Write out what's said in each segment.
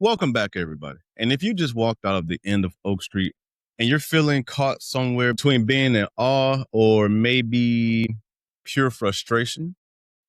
Welcome back, everybody. And if you just walked out of the end of Oak Street and you're feeling caught somewhere between being in awe or maybe pure frustration,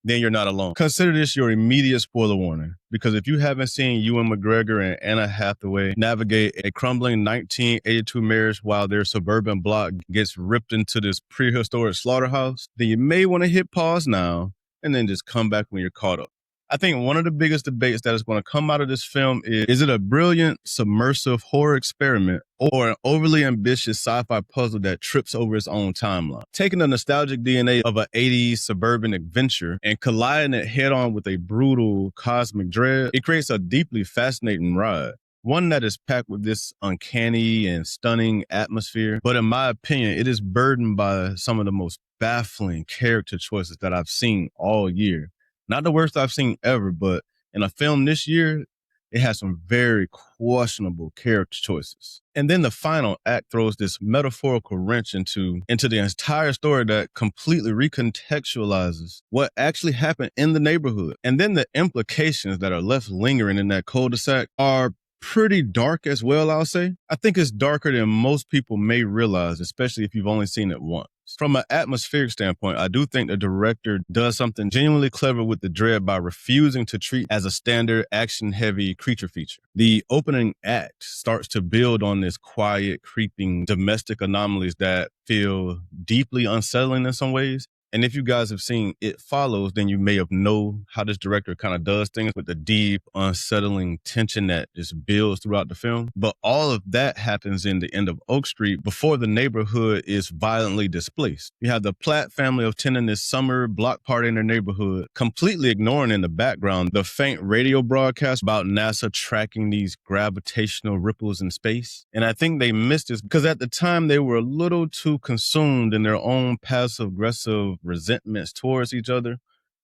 then you're not alone. Consider this your immediate spoiler warning, because if you haven't seen Ewan McGregor and Anna Hathaway navigate a crumbling 1982 marriage while their suburban block gets ripped into this prehistoric slaughterhouse, then you may want to hit pause now and then just come back when you're caught up. I think one of the biggest debates that is going to come out of this film is it a brilliant, submersive horror experiment or an overly ambitious sci-fi puzzle that trips over its own timeline? Taking the nostalgic DNA of an 80s suburban adventure and colliding it head-on with a brutal cosmic dread, it creates a deeply fascinating ride. One that is packed with this uncanny and stunning atmosphere, but in my opinion, it is burdened by some of the most baffling character choices that I've seen all year. Not the worst I've seen ever, but in a film this year, it has some very questionable character choices. And then the final act throws this metaphorical wrench into the entire story that completely recontextualizes what actually happened in the neighborhood. And then the implications that are left lingering in that cul-de-sac are pretty dark as well, I'll say. I think it's darker than most people may realize, especially if you've only seen it once. From an atmospheric standpoint, I do think the director does something genuinely clever with the dread by refusing to treat as a standard action-heavy creature feature. The opening act starts to build on this quiet, creeping domestic anomalies that feel deeply unsettling in some ways. And if you guys have seen It Follows, then you may have know how this director kind of does things with the deep, unsettling tension that just builds throughout the film. But all of that happens in the end of Oak Street before the neighborhood is violently displaced. You have the Platt family attending this summer block party in their neighborhood, completely ignoring in the background the faint radio broadcast about NASA tracking these gravitational ripples in space. And I think they missed this because at the time they were a little too consumed in their own passive-aggressive resentments towards each other.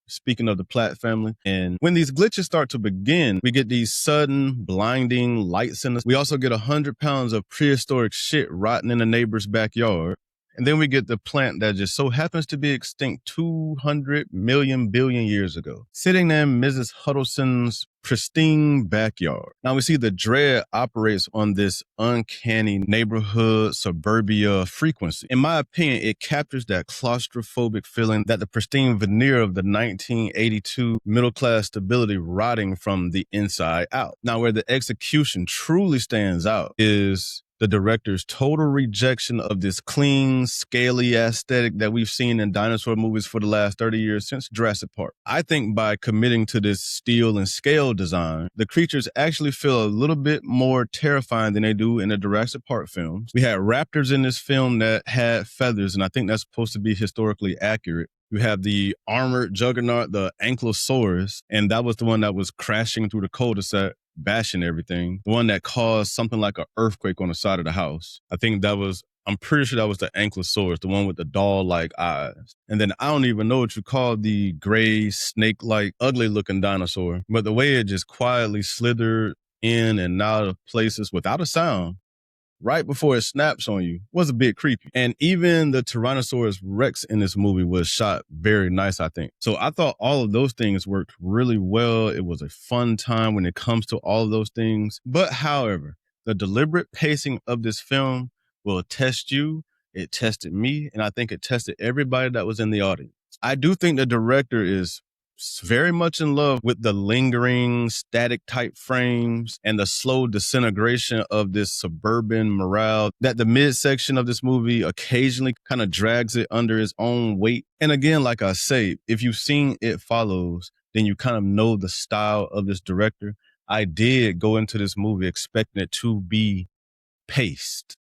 Speaking of the Platt family. And when these glitches start to begin, we get these sudden, blinding lights in us. We also get 100 pounds of prehistoric shit rotting in the neighbor's backyard. And then we get the plant that just so happens to be extinct 200 million billion years ago, sitting in Mrs. Huddleston's pristine backyard. Now we see the dread operates on this uncanny neighborhood suburbia frequency. In my opinion, it captures that claustrophobic feeling that the pristine veneer of the 1982 middle-class stability rotting from the inside out. Now where the execution truly stands out is the director's total rejection of this clean, scaly aesthetic that we've seen in dinosaur movies for the last 30 years since Jurassic Park. I think by committing to this steel and scale design, the creatures actually feel a little bit more terrifying than they do in the Jurassic Park films. We had raptors in this film that had feathers, and I think that's supposed to be historically accurate. You have the armored juggernaut, the Ankylosaurus, and that was the one that was crashing through the cul-de-sac, bashing everything. The one that caused something like an earthquake on the side of the house. I'm pretty sure that was the Ankylosaurus, the one with the doll-like eyes. And then I don't even know what you call the gray, snake-like, ugly-looking dinosaur. But the way it just quietly slithered in and out of places without a sound, right before it snaps on you, was a bit creepy. And even the Tyrannosaurus Rex in this movie was shot very nice, I think. So I thought all of those things worked really well. It was a fun time when it comes to all of those things. But however, the deliberate pacing of this film will test you. It tested me, and I think it tested everybody that was in the audience. I do think the director is very much in love with the lingering static type frames and the slow disintegration of this suburban morale that the midsection of this movie occasionally kind of drags it under its own weight. And again, like I say, if you've seen It Follows, then you kind of know the style of this director. I did go into this movie expecting it to be paced.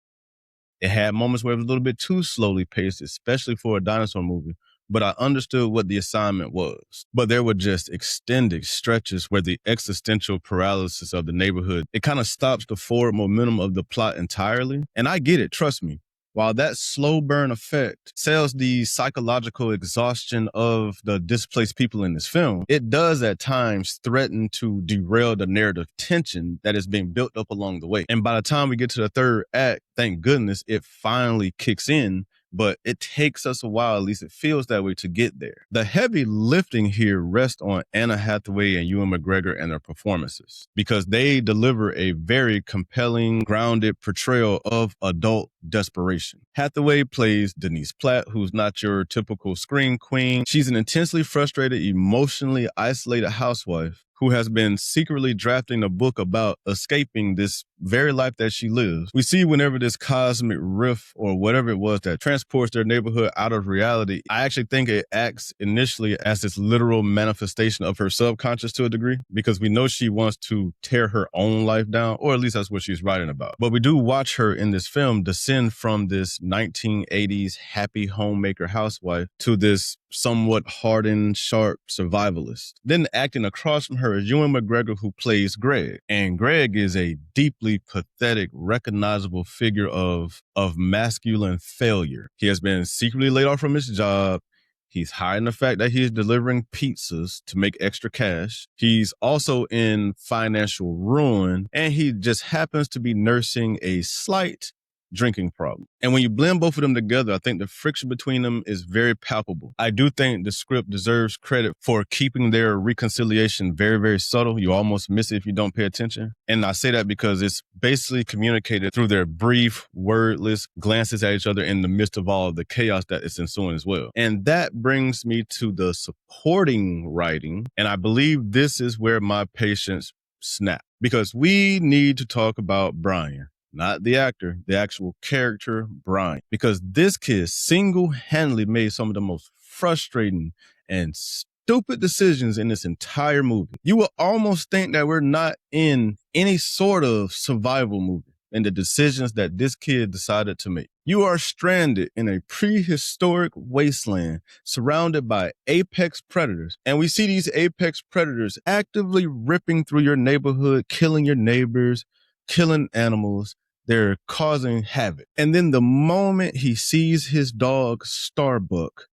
It had moments where it was a little bit too slowly paced, especially for a dinosaur movie. But I understood what the assignment was. But there were just extended stretches where the existential paralysis of the neighborhood, it kind of stops the forward momentum of the plot entirely. And I get it, trust me. While that slow burn effect sells the psychological exhaustion of the displaced people in this film, it does at times threaten to derail the narrative tension that is being built up along the way. And by the time we get to the third act, thank goodness, it finally kicks in but it takes us a while, at least it feels that way, to get there. The heavy lifting here rests on Anna Hathaway and Ewan McGregor and their performances, because they deliver a very compelling, grounded portrayal of adult desperation. Hathaway plays Denise Platt, who's not your typical scream queen. She's an intensely frustrated, emotionally isolated housewife who has been secretly drafting a book about escaping this very life that she lives. We see whenever this cosmic rift or whatever it was that transports their neighborhood out of reality, I actually think it acts initially as this literal manifestation of her subconscious to a degree, because we know she wants to tear her own life down, or at least that's what she's writing about. But we do watch her in this film descend from this 1980s happy homemaker housewife to this somewhat hardened, sharp survivalist. Then acting across from her is Ewan McGregor, who plays Greg. And Greg is a deeply pathetic, recognizable figure of masculine failure. He has been secretly laid off from his job. He's hiding the fact that he is delivering pizzas to make extra cash. He's also in financial ruin, and he just happens to be nursing a slight drinking problem. And when you blend both of them together, I think the friction between them is very palpable. I do think the script deserves credit for keeping their reconciliation very, very subtle. You almost miss it if you don't pay attention. And I say that because it's basically communicated through their brief, wordless glances at each other in the midst of all of the chaos that is ensuing as well. And that brings me to the supporting writing. And I believe this is where my patience snapped, because we need to talk about Brian. Not the actor, the actual character, Brian. Because this kid single-handedly made some of the most frustrating and stupid decisions in this entire movie. You will almost think that we're not in any sort of survival movie in the decisions that this kid decided to make. You are stranded in a prehistoric wasteland surrounded by apex predators. And we see these apex predators actively ripping through your neighborhood, killing your neighbors, killing animals. They're causing havoc. And then the moment he sees his dog Starbuck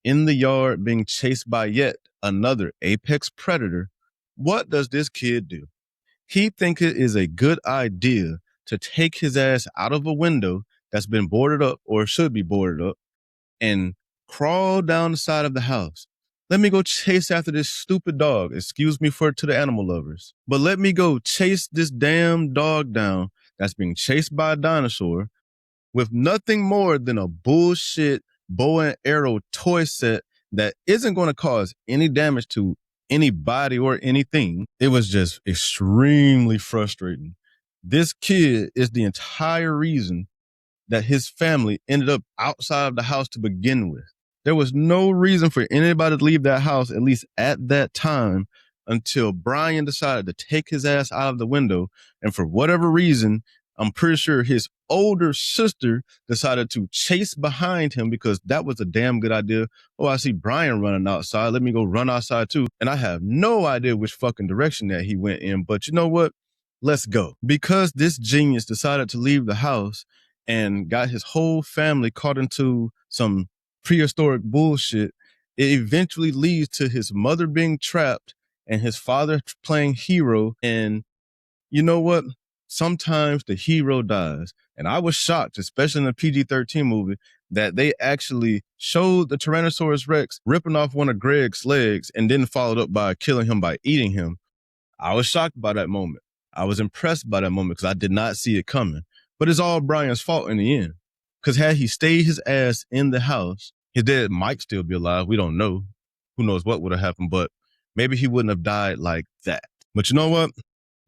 in the yard being chased by yet another apex predator, what does this kid do? He thinks it is a good idea to take his ass out of a window that's been boarded up or should be boarded up and crawl down the side of the house. Let me go chase after this stupid dog. Excuse me to the animal lovers. But let me go chase this damn dog down that's being chased by a dinosaur with nothing more than a bullshit bow and arrow toy set that isn't going to cause any damage to anybody or anything. It was just extremely frustrating. This kid is the entire reason that his family ended up outside of the house to begin with. There was no reason for anybody to leave that house, at least at that time, until Brian decided to take his ass out of the window. And for whatever reason, I'm pretty sure his older sister decided to chase behind him because that was a damn good idea. Oh, I see Brian running outside. Let me go run outside too. And I have no idea which fucking direction that he went in. But you know what? Let's go. Because this genius decided to leave the house and got his whole family caught into some prehistoric bullshit, it eventually leads to his mother being trapped and his father playing hero. And you know what? Sometimes the hero dies. And I was shocked, especially in the PG-13 movie, that they actually showed the Tyrannosaurus Rex ripping off one of Greg's legs and then followed up by killing him by eating him. I was shocked by that moment. I was impressed by that moment because I did not see it coming. But it's all Brian's fault in the end. Because had he stayed his ass in the house, his dad might still be alive. We don't know. Who knows what would have happened, but maybe he wouldn't have died like that. But you know what?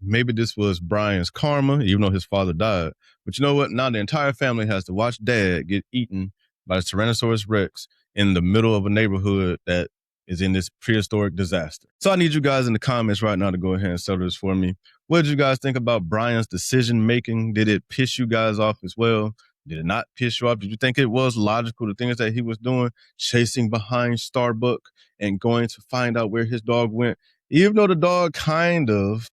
Maybe this was Brian's karma, even though his father died. But you know what? Now the entire family has to watch dad get eaten by the Tyrannosaurus Rex in the middle of a neighborhood that is in this prehistoric disaster. So I need you guys in the comments right now to go ahead and settle this for me. What did you guys think about Brian's decision making? Did it piss you guys off as well? Did it not piss you off? Did you think it was logical, the things that he was doing, chasing behind Starbuck and going to find out where his dog went? Even though the dog kind of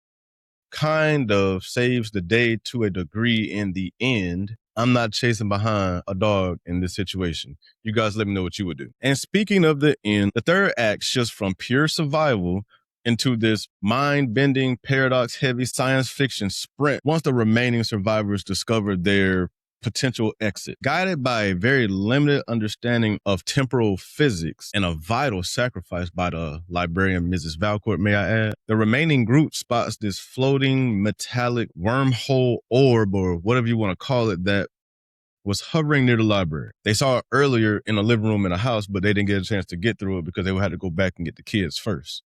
saves the day to a degree in the end, I'm not chasing behind a dog in this situation. You guys let me know what you would do. And speaking of the end, the third act shifts from pure survival into this mind-bending, paradox-heavy science fiction sprint once the remaining survivors discover their potential exit. Guided by a very limited understanding of temporal physics and a vital sacrifice by the librarian Mrs. Valcourt, may I add, the remaining group spots this floating metallic wormhole orb, or whatever you want to call it, that was hovering near the library. They saw it earlier in a living room in a house, but they didn't get a chance to get through it because they had to go back and get the kids first.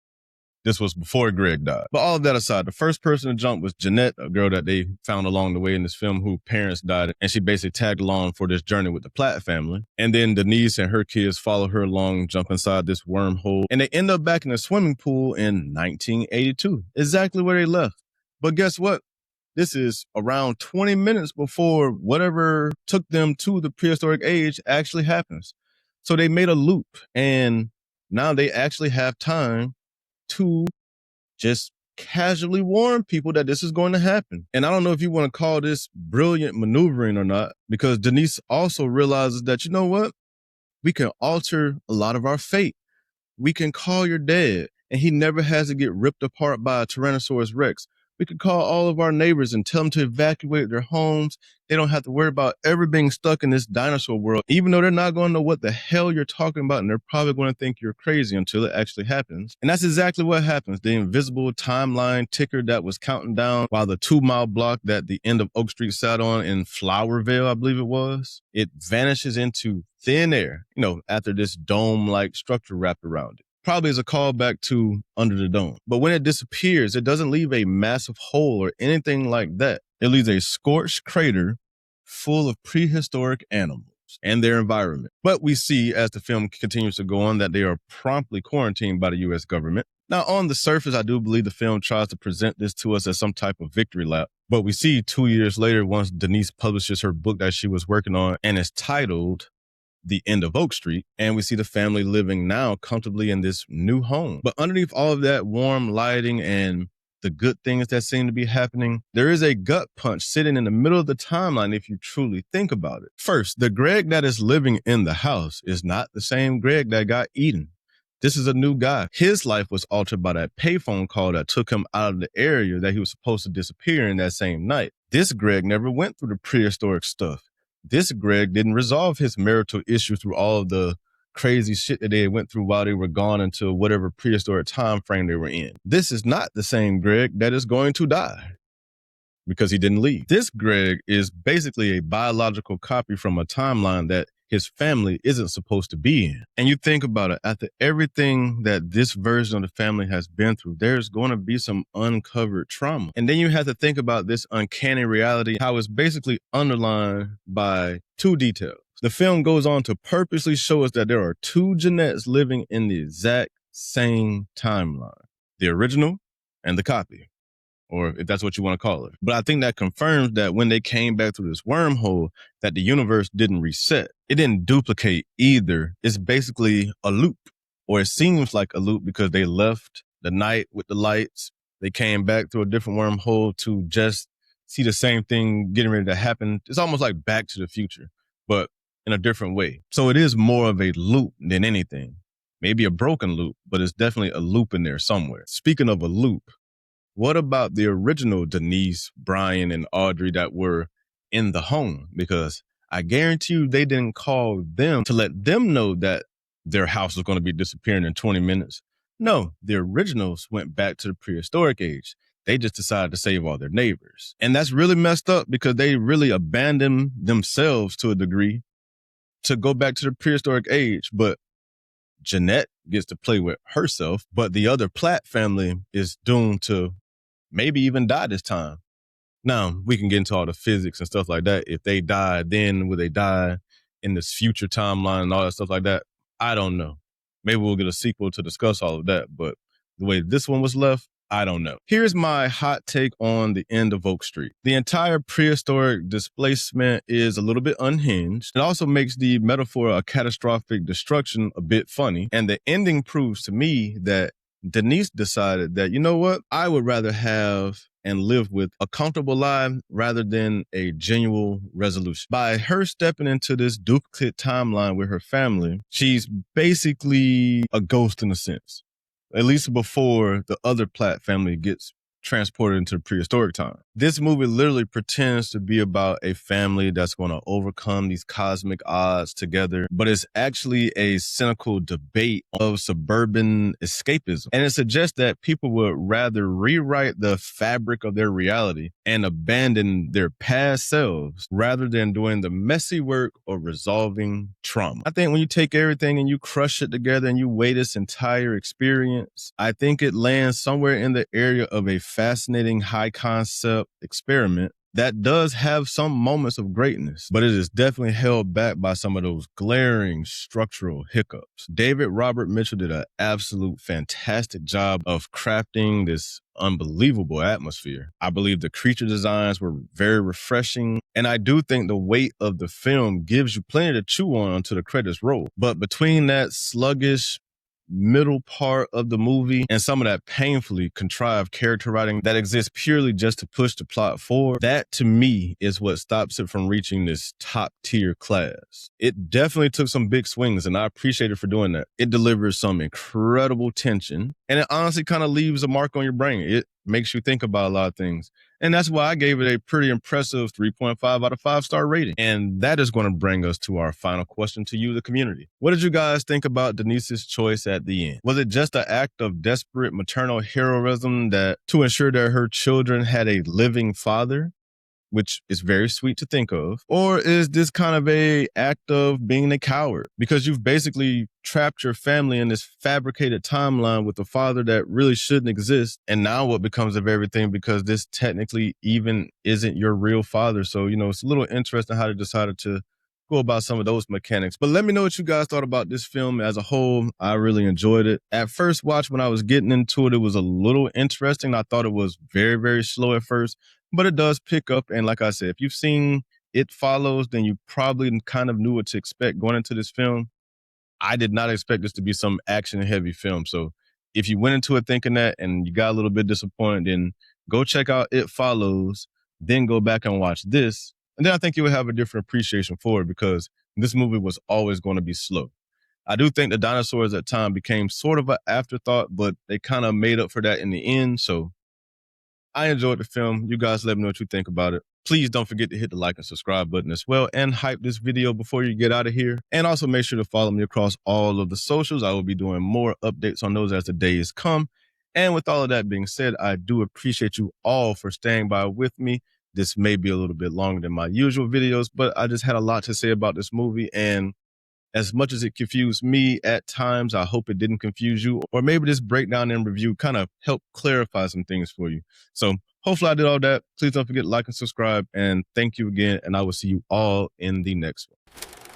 This was before Greg died. But all of that aside, the first person to jump was Jeanette, a girl that they found along the way in this film whose parents died. And she basically tagged along for this journey with the Platt family. And then Denise and her kids follow her along, jump inside this wormhole. And they end up back in the swimming pool in 1982, exactly where they left. But guess what? This is around 20 minutes before whatever took them to the prehistoric age actually happens. So they made a loop, and now they actually have time to just casually warn people that this is going to happen. And I don't know if you want to call this brilliant maneuvering or not, because Denise also realizes that, you know what? We can alter a lot of our fate. We can call your dad, and he never has to get ripped apart by a Tyrannosaurus Rex. We could call all of our neighbors and tell them to evacuate their homes. They don't have to worry about ever being stuck in this dinosaur world, even though they're not going to know what the hell you're talking about, and they're probably going to think you're crazy until it actually happens. And that's exactly what happens. The invisible timeline ticker that was counting down while the 2-mile block that the end of Oak Street sat on in Flowerville, I believe it was, it vanishes into thin air, after this dome-like structure wrapped around it. Probably as a callback to Under the Dome. But when it disappears, it doesn't leave a massive hole or anything like that. It leaves a scorched crater full of prehistoric animals and their environment. But we see as the film continues to go on that they are promptly quarantined by the U.S. government. Now, on the surface, I do believe the film tries to present this to us as some type of victory lap. But we see 2 years later, once Denise publishes her book that she was working on and is titled The End of Oak Street, and we see the family living now comfortably in this new home. But underneath all of that warm lighting and the good things that seem to be happening, there is a gut punch sitting in the middle of the timeline if you truly think about it. First, the Greg that is living in the house is not the same Greg that got eaten. This is a new guy. His life was altered by that payphone call that took him out of the area that he was supposed to disappear in that same night. This Greg never went through the prehistoric stuff. This Greg didn't resolve his marital issue through all of the crazy shit that they went through while they were gone until whatever prehistoric time frame they were in. This is not the same Greg that is going to die because he didn't leave. This Greg is basically a biological copy from a timeline that his family isn't supposed to be in. And you think about it, after everything that this version of the family has been through, there's going to be some uncovered trauma. And then you have to think about this uncanny reality, how it's basically underlined by two details. The film goes on to purposely show us that there are two Jeanettes living in the exact same timeline, the original and the copy, or if that's what you want to call it. But I think that confirms that when they came back through this wormhole, that the universe didn't reset. It didn't duplicate either. It's basically a loop, or it seems like a loop because they left the night with the lights. They came back through a different wormhole to just see the same thing getting ready to happen. It's almost like Back to the Future, but in a different way. So it is more of a loop than anything. Maybe a broken loop, but it's definitely a loop in there somewhere. Speaking of a loop, what about the original Denise, Brian, and Audrey that were in the home? Because I guarantee you they didn't call them to let them know that their house was going to be disappearing in 20 minutes. No, the originals went back to the prehistoric age. They just decided to save all their neighbors. And that's really messed up because they really abandoned themselves to a degree to go back to the prehistoric age. But Jeanette gets to play with herself, but the other Platt family is doomed to maybe even die this time. Now, we can get into all the physics and stuff like that. If they die, then will they die in this future timeline and all that stuff like that? I don't know. Maybe we'll get a sequel to discuss all of that, but the way this one was left, I don't know. Here's my hot take on The End of Oak Street. The entire prehistoric displacement is a little bit unhinged. It also makes the metaphor of catastrophic destruction a bit funny. And the ending proves to me that Denise decided that, you know what? I would rather have and live with a comfortable life rather than a genuine resolution. By her stepping into this duplicate timeline with her family, she's basically a ghost in a sense. At least before the other Platt family gets transported into prehistoric time. This movie literally pretends to be about a family that's going to overcome these cosmic odds together, but it's actually a cynical debate of suburban escapism. And it suggests that people would rather rewrite the fabric of their reality and abandon their past selves rather than doing the messy work of resolving trauma. I think when you take everything and you crush it together and you weigh this entire experience, I think it lands somewhere in the area of a fascinating high concept experiment that does have some moments of greatness, but it is definitely held back by some of those glaring structural hiccups. David Robert Mitchell did an absolute fantastic job of crafting this unbelievable atmosphere. I believe the creature designs were very refreshing, and I do think the weight of the film gives you plenty to chew on until the credits roll. But between that sluggish middle part of the movie and some of that painfully contrived character writing that exists purely just to push the plot forward, that to me is what stops it from reaching this top tier class. It definitely took some big swings, and I appreciate it for doing that. It delivers some incredible tension, and it honestly kind of leaves a mark on your brain. It makes you think about a lot of things. And that's why I gave it a pretty impressive 3.5 out of 5-star rating. And that is going to bring us to our final question to you, the community. What did you guys think about Denise's choice at the end? Was it just an act of desperate maternal heroism that to ensure that her children had a living father, which is very sweet to think of? Or is this kind of a act of being a coward because you've basically trapped your family in this fabricated timeline with a father that really shouldn't exist? And now what becomes of everything because this technically even isn't your real father? So, it's a little interesting how they decided to go about some of those mechanics. But let me know what you guys thought about this film as a whole. I really enjoyed it. At first watch, when I was getting into it, it was a little interesting. I thought it was very, very slow at first, but it does pick up. And like I said, if you've seen It Follows, then you probably kind of knew what to expect going into this film. I did not expect this to be some action heavy film. So if you went into it thinking that and you got a little bit disappointed, then go check out It Follows, then go back and watch this. And then I think you would have a different appreciation for it because this movie was always going to be slow. I do think the dinosaurs at time became sort of an afterthought, but they kind of made up for that in the end. So I enjoyed the film. You guys let me know what you think about it. Please don't forget to hit the like and subscribe button as well and hype this video before you get out of here. And also make sure to follow me across all of the socials. I will be doing more updates on those as the days come. And with all of that being said, I do appreciate you all for staying by with me. This may be a little bit longer than my usual videos, but I just had a lot to say about this movie. And as much as it confused me at times, I hope it didn't confuse you, or maybe this breakdown and review kind of helped clarify some things for you. So hopefully I did all that. Please don't forget to like and subscribe, and thank you again, and I will see you all in the next one.